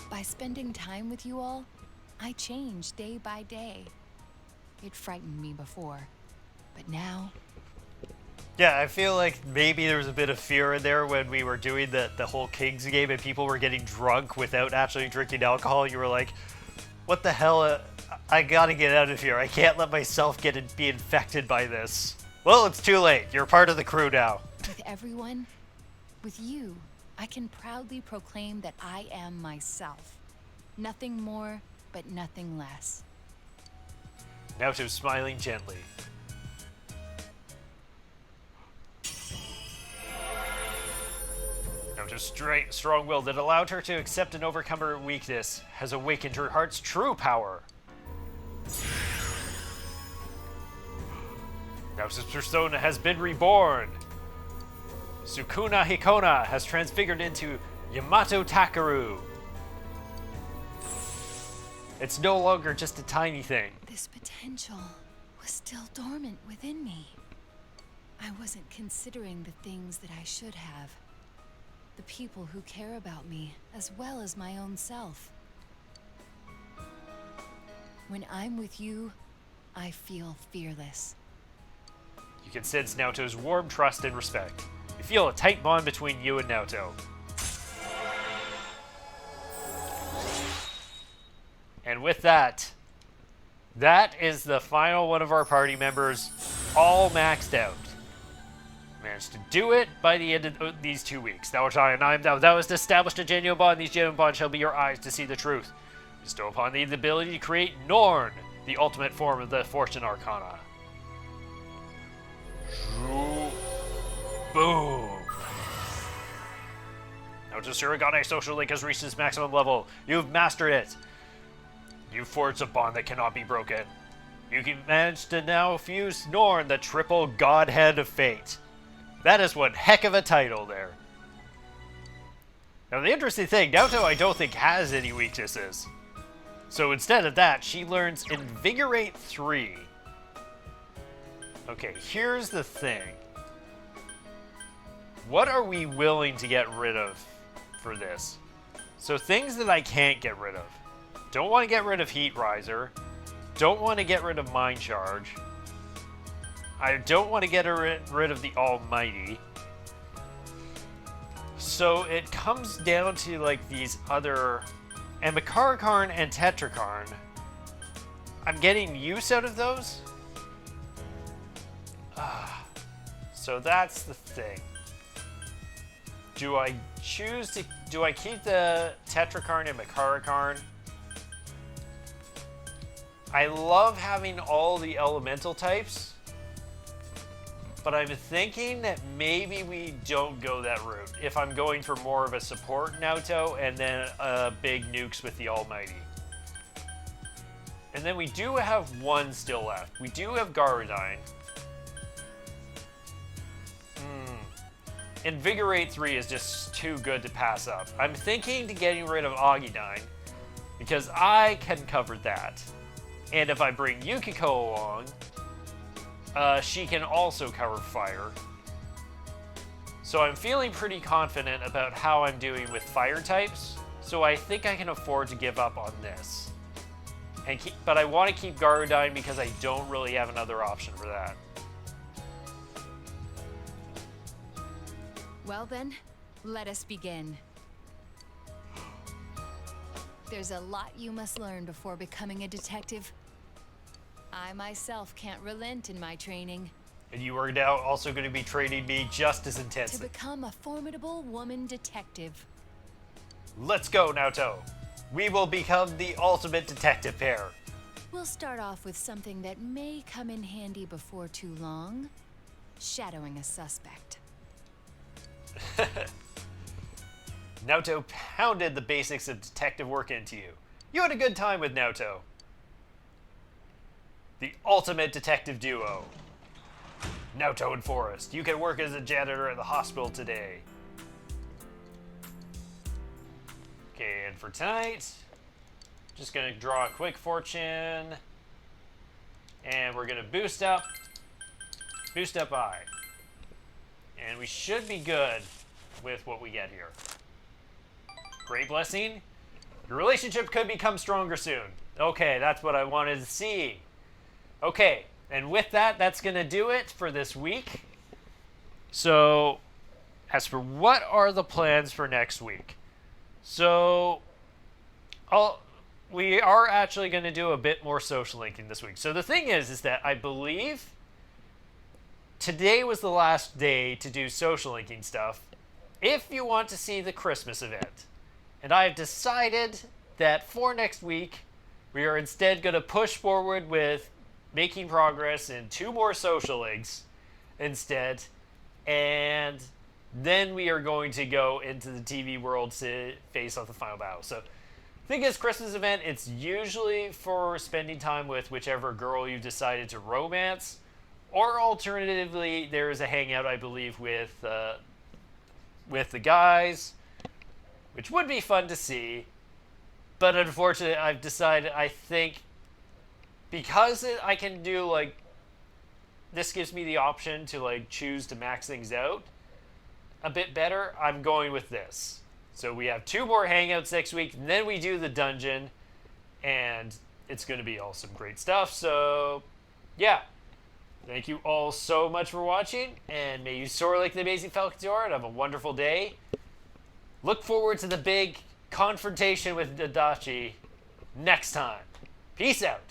By spending time with you all, I changed day by day. It frightened me before, but now... Yeah, I feel like maybe there was a bit of fear in there when we were doing the whole Kings game and people were getting drunk without actually drinking alcohol. You were like, what the hell? I gotta get out of here. I can't let myself be infected by this. Well, it's too late. You're part of the crew now. With everyone, with you, I can proudly proclaim that I am myself. Nothing more, but nothing less. Naoto's smiling gently. Naoto's strong will that allowed her to accept and overcome her weakness has awakened her heart's true power. Naoto's persona has been reborn. Sukuna Hikona has transfigured into Yamato Takeru. It's no longer just a tiny thing. This potential was still dormant within me. I wasn't considering the things that I should have. The people who care about me, as well as my own self. When I'm with you, I feel fearless. You can sense Naoto's warm trust and respect. You feel a tight bond between you and Naoto. And with that, that is the final one of our party members, all maxed out. Managed to do it by the end of these 2 weeks. Thou art I, and I am thou. Thou hast established a genuine bond. These genuine bonds shall be your eyes to see the truth. Bestow upon thee the ability to create Norn, the ultimate form of the Fortune Arcana. Boom. Naoto Surigane social link has reached its maximum level. You've mastered it. You've forged a bond that cannot be broken. You can manage to now fuse Norn, the triple godhead of fate. That is one heck of a title there. Now the interesting thing, Naoto I don't think has any weaknesses. So instead of that, she learns Invigorate 3. Okay, here's the thing. What are we willing to get rid of for this? So things that I can't get rid of. Don't want to get rid of Heat Riser. Don't want to get rid of Mind Charge. I don't want to get rid of the Almighty. So it comes down to like these other... And Makarakarn and Tetrakarn. I'm getting use out of those? So that's the thing. Do I choose to... Do I keep the Tetrakarn and Makarakarn? I love having all the elemental types, but I'm thinking that maybe we don't go that route if I'm going for more of a support Naoto and then big nukes with the Almighty. And then we do have one still left. We do have Garudine. Invigorate 3 is just too good to pass up. I'm thinking to getting rid of Agidine because I can cover that. And if I bring Yukiko along, she can also cover fire. So I'm feeling pretty confident about how I'm doing with fire types. So I think I can afford to give up on this. But I want to keep Garudine because I don't really have another option for that. Well then, let us begin. There's a lot you must learn before becoming a detective. I myself can't relent in my training. And you are now also going to be training me just as To intensely. become a formidable woman detective. Let's go, Naoto. We will become the ultimate detective pair. We'll start off with something that may come in handy before too long. Shadowing a suspect. Naoto pounded the basics of detective work into you. You had a good time with Naoto. The ultimate detective duo. Naoto and Forrest, you can work as a janitor at the hospital today. Okay, and for tonight, just gonna draw a quick fortune. And we're gonna boost up I. And we should be good with what we get here. Great blessing. Your relationship could become stronger soon. Okay, that's what I wanted to see. Okay, and with that, that's going to do it for this week. So, as for what are the plans for next week? So, we are actually going to do a bit more social linking this week. So the thing is that I believe today was the last day to do social linking stuff if you want to see the Christmas event. And I have decided that for next week, we are instead going to push forward with making progress in 2 more social links instead. And then we are going to go into the TV world to face off the final battle. So I think this Christmas event, it's usually for spending time with whichever girl you've decided to romance. Or alternatively, there is a hangout, I believe, with the guys, which would be fun to see. But unfortunately, I've decided, I think, because I can do, like, this gives me the option to, like, choose to max things out a bit better, I'm going with this. So we have 2 more hangouts next week, and then we do the dungeon, and it's going to be all some great stuff. So, yeah. Thank you all so much for watching, and may you soar like the amazing Falcator and have a wonderful day. Look forward to the big confrontation with Adachi next time. Peace out.